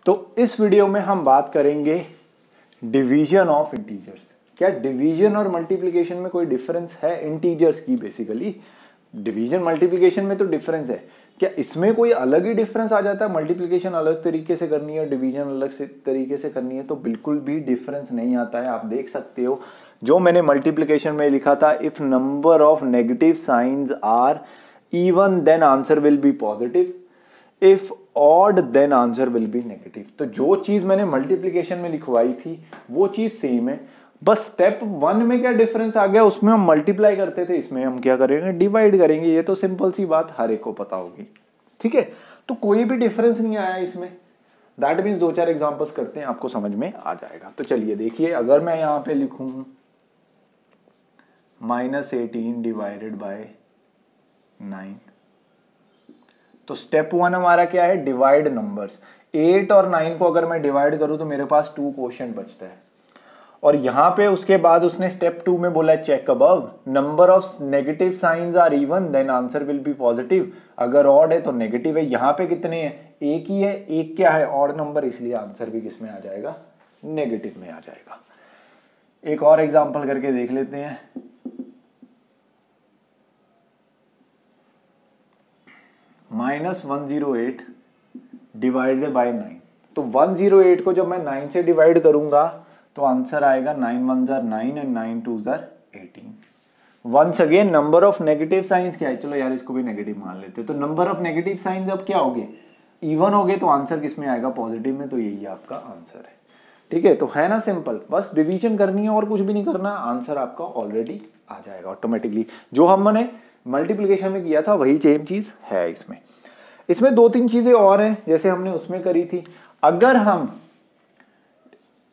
तो इस वीडियो में हम बात करेंगे डिवीजन ऑफ इंटीजर्स। क्या डिवीजन और मल्टीप्लिकेशन में कोई डिफरेंस है इंटीजर्स की? बेसिकली डिवीजन मल्टीप्लिकेशन में तो डिफरेंस है, क्या इसमें कोई अलग ही डिफरेंस आ जाता है? मल्टीप्लिकेशन अलग तरीके से करनी है, डिवीजन अलग से तरीके से करनी है, तो बिल्कुल भी डिफरेंस नहीं आता है। आप देख सकते हो जो मैंने मल्टीप्लिकेशन में लिखा था, if number of negative signs are even then answer will be positive, if odd then answer will be negative. तो जो चीज मैंने मल्टीप्लिकेशन में लिखवाई थी वो चीज सेम है, बस स्टेप 1 में क्या डिफरेंस आ गया, उसमें हम मल्टीप्लाई करते थे, इसमें हम क्या करेंगे, डिवाइड करेंगे। ये तो सिंपल सी बात हर एक को पता होगी, ठीक है। तो कोई भी डिफरेंस नहीं आया इसमें। दैट मीन्स 2-4 एग्जांपल्स करते हैं, आपको समझ में आ जाएगा। तो चलिए देखिए, अगर मैं यहां पे लिखूं -18 डिवाइडेड बाय 9, तो स्टेप 1 हमारा क्या है, डिवाइड नंबर्स। 8 और 9 को अगर मैं डिवाइड करूं तो मेरे पास 2 क्वोशिएंट बचता है। और यहां पे उसके बाद उसने स्टेप 2 में बोला check above, number of negative signs are even then answer will be positive, अगर ऑड है तो नेगेटिव है। यहां पे कितने हैं, एक ही है, एक क्या है, ऑड नंबर, इसलिए आंसर भी किस में आ जाएगा, नेगेटिव में आ जाएगा। एक और एग्जांपल करके देख लेते हैं। -108 डिवाइडेड बाय 9, तो 108 को जब मैं 9 से डिवाइड करूंगा तो आंसर आएगा 9 1 जार 9 एंड 9 2 जार 18। Once again number of negative signs क्या है, चलो यार इसको भी नेगेटिव मान लेते हैं। तो नंबर ऑफ नेगेटिव साइंस अब क्या होगे, इवन हो गए, तो आंसर किस में आएगा, पॉजिटिव में। तो यही आपका आंसर है, ठीक है। तो है ना सिंपल, बस डिवीजन करनी है और कुछ भी नहीं करना, आंसर आपका ऑलरेडी आ जाएगा ऑटोमेटिकली। जो हमने मल्टीप्लिकेशन में किया था वही सेम चीज है इसमें। इसमें 2-3 चीजें और हैं जैसे हमने उसमें करी थी। अगर हम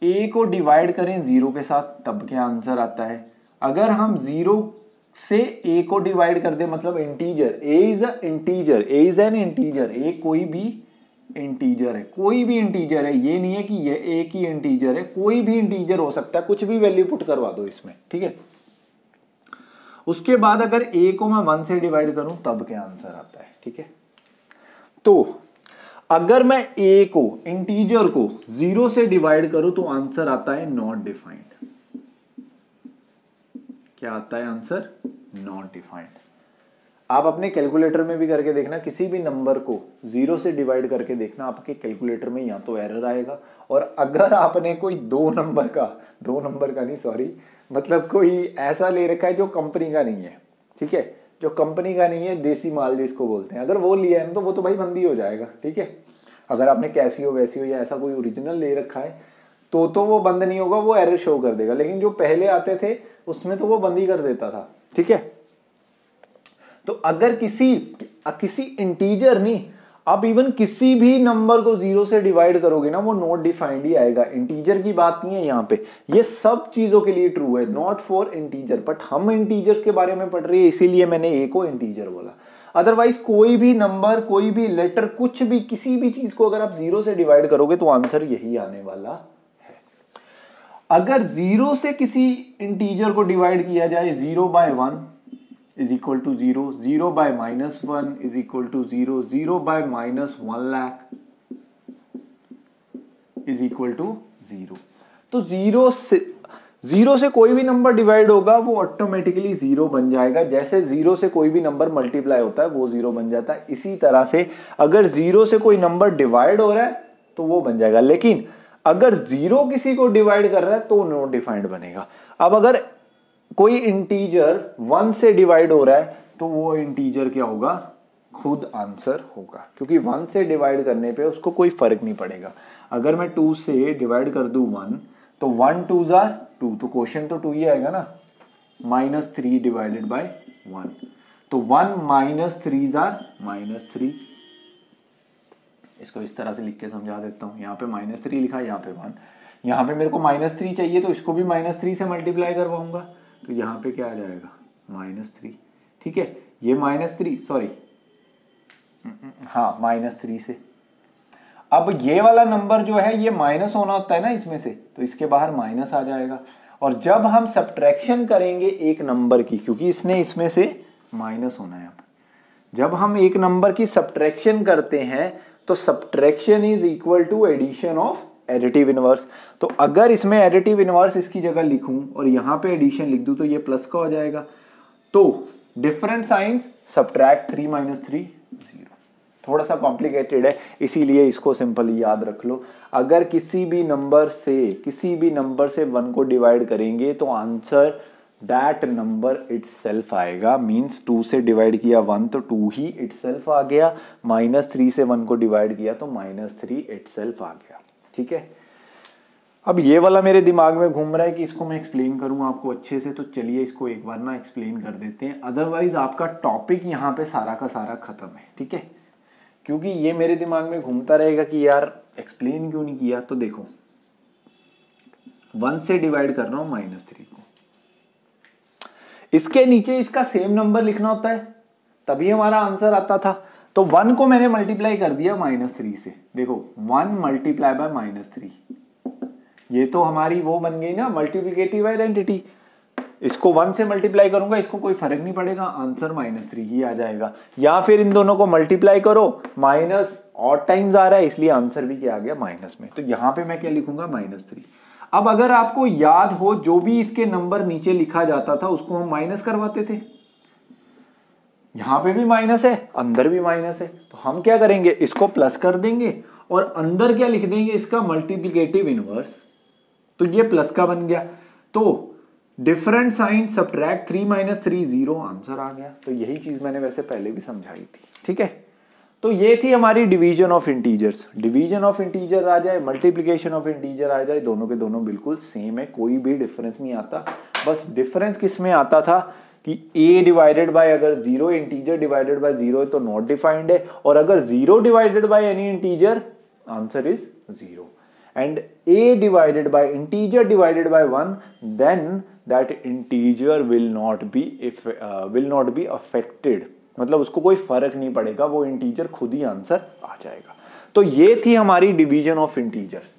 a को डिवाइड करें 0 के साथ तब क्या आंसर आता है, अगर हम 0 से a को डिवाइड कर दे, मतलब integer, a is a integer, a is an integer, a कोई भी इंटीजर है, कोई भी इंटीजर है, ये नहीं है कि ये एक ही इंटीजर है, कोई भी इंटीजर हो सकता है, कुछ भी वैल्यू पुट करवा दो इसमें, ठीक है। उसके बाद अगर a को मैं 1 से डिवाइड करूं तब क्या आंसर आता है, ठीक है। तो अगर मैं a को, इंटीजर को 0 से डिवाइड करूं तो आंसर आता है नॉट डिफाइंड। क्या आता है आंसर, नॉट डिफाइंड। आप अपने कैलकुलेटर में भी करके देखना, किसी भी नंबर को 0 से डिवाइड करके देखना, आपके कैलकुलेटर में या तो एरर आएगा, और अगर आपने कोई दो नंबर का नहीं, सॉरी, मतलब कोई ऐसा ले रखा है जो कंपनी का नहीं है, ठीक है, जो कंपनी का नहीं है, देसी माल जिसको बोलते हैं, अगर वो लिया है तो वो तो भाई बंदी हो जाएगा, ठीक है। अगर आपने कैसियो वैसियो या ऐसा कोई ओरिजिनल ले रखा है तो वो बंद नहीं होगा, वो एरर शो कर देगा। लेकिन जो पहले आते थे उसमें तो वो बंद ही कर देता था, ठीक है। तो अगर किसी इंटीजर नहीं, आप इवन किसी भी नंबर को 0 से डिवाइड करोगे ना, वो नॉट डिफाइंड ही आएगा। इंटीजर की बात नहीं है यहाँ पे, ये सब चीजों के लिए ट्रू है, नॉट फॉर इंटीजर। बट हम इंटीजर्स के बारे में पढ़ रहे हैं, इसीलिए मैंने ए को इंटीजर बोला। अदरवाइज कोई भी नंबर, कोई भी लेटर, कुछ भी, किसी भी चीज को अगर आप 0 से डिवाइड करोगे तो आंसर यही आने वाला है। अगर 0 से किसी इंटीजर को डिवाइड किया जाए, 0 by 1 is equal to 0, 0 by -1 is equal to 0, 0 by -1 lakh is equal to 0। तो 0 से कोई भी नंबर डिवाइड होगा वो ऑटोमेटिकली 0 बन जाएगा। जैसे 0 से कोई भी नंबर मल्टीप्लाई होता है वो 0 बन जाता है, इसी तरह से अगर 0 से कोई नंबर डिवाइड हो रहा है तो वो बन जाएगा। लेकिन अगर 0 किसी को डिवाइड कर रहा है तो नॉट डिफाइंड बनेगा। अब अगर कोई इंटीजर 1 से डिवाइड हो रहा है तो वो इंटीजर क्या होगा, खुद आंसर होगा, क्योंकि 1 से डिवाइड करने पे उसको कोई फर्क नहीं पड़ेगा। अगर मैं 2 से डिवाइड कर दूं 1, तो 1 2 जार 2, तो क्वेश्चन तो 2 ही आएगा ना, -3 डिवाइडेड बाय 1, तो 1 -3 जार -3। इसको इस तरह से लिख के समझा देता हूं। यहाँ पे -3 लिखा है, यहाँ पे 1, यहाँ पे मेरे को -3 चाहिए तो इसको भी -3 से मल्टीप्लाई करवाऊंगा, तो यहाँ पे क्या आ जाएगा, -3, ठीक है। ये -3, सॉरी, हाँ, -3 से। अब ये वाला नंबर जो है ये माइनस होना होता है ना इसमें से, तो इसके बाहर माइनस आ जाएगा। और जब हम सब्ट्रैक्शन करेंगे एक नंबर की, क्योंकि इसने इसमें से माइनस होना है, अब जब हम एक नंबर की सब्ट्रैक्शन करते हैं तो subtraction is equal to addition of additive inverse. तो अगर इसमें एडिटिव इनवर्स इसकी जगह लिखूं और यहां पे एडिशन लिख दूं तो ये प्लस का हो जाएगा। तो डिफरेंट साइंस सब्ट्रैक्ट 3 - 3 0। थोड़ा सा कॉम्प्लिकेटेड है, इसीलिए इसको सिंपली याद रख लो। अगर किसी भी नंबर से 1 को डिवाइड करेंगे तो आंसर दैट नंबर इटसेल्फ आएगा। मींस 2 से डिवाइड किया 1 तो 2 ही इटसेल्फ आ गया, -3 से 1 को डिवाइड किया तो -3 इटसेल्फ आ गया। ठीक है, अब ये वाला मेरे दिमाग में घूम रहा है कि इसको मैं एक्सप्लेन करूं आपको अच्छे से, तो चलिए इसको एक बार ना एक्सप्लेन कर देते हैं। अदरवाइज आपका टॉपिक यहाँ पे सारा का सारा खत्म है। ठीक है, क्योंकि ये मेरे दिमाग में घूमता रहेगा कि यार एक्सप्लेन क्यों नहीं किया। तो देखो 1 से डिवाइड कर रहा हूं -3 को, इसके नीचे इसका सेम नंबर लिखना होता है तभी हमारा आंसर आता था। तो 1 को मैंने मल्टीप्लाई कर दिया -3 से। देखो 1 मल्टीप्लाई बाय -3, ये तो हमारी वो बन गई ना मल्टीप्लिकेटिव आइडेंटिटी। इसको 1 से मल्टीप्लाई करूंगा, इसको कोई फर्क नहीं पड़ेगा, आंसर -3 ही आ जाएगा। या फिर इन दोनों को मल्टीप्लाई करो, माइनस और टाइम्स आ रहा है इसलिए आंसर भी क्या आ गया माइनस में। तो यहां पे मैं क्या लिखूंगा -3। अब अगर आपको याद हो जो भी इसके नंबर नीचे लिखा जाता था उसको हम माइनस करवाते थे। यहां पे भी माइनस है, अंदर भी माइनस है, तो हम क्या करेंगे, इसको प्लस कर देंगे और अंदर क्या लिख देंगे, इसका मल्टीप्लिकेटिव इनवर्स। तो ये प्लस का बन गया। तो डिफरेंट साइन सब्ट्रैक्ट 3 - 3 0, आंसर आ गया। तो यही चीज मैंने वैसे पहले भी समझाई थी। ठीक है, तो ये थी हमारी division of integers. Division of integer आ जाए, मल्टीप्लिकेशन ऑफ इंटीजर आ जाए, दोनों के दोनों बिल्कुल सेम है, कोई भी डिफरेंस नहीं आता। बस डिफरेंस किस में आता था कि a डिवाइडेड बाय अगर 0 इंटीजर डिवाइडेड बाय 0 है तो नॉट डिफाइंड है, और अगर 0 divided by any integer answer is 0, and a divided by integer divided by 1 then that integer will not be affected. मतलब उसको कोई फर्क नहीं पड़ेगा, वो इंटीजर खुद ही आंसर आ जाएगा। तो ये थी हमारी division of integers.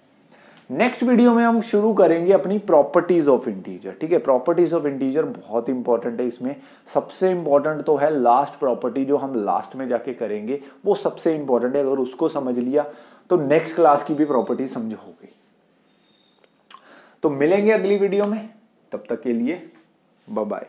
Next video में हम शुरू करेंगे अपनी प्रॉपर्टीज ऑफ इंटीजर। ठीक है, प्रॉपर्टीज ऑफ इंटीजर बहुत इंपॉर्टेंट है। इसमें सबसे इंपॉर्टेंट तो है लास्ट प्रॉपर्टी, जो हम लास्ट में जाके करेंगे वो सबसे इंपॉर्टेंट है। अगर उसको समझ लिया तो नेक्स्ट क्लास की भी प्रॉपर्टी समझ हो गई। तो मिलेंगे अगली वीडियो में, तब तक के लिए बाय बाय।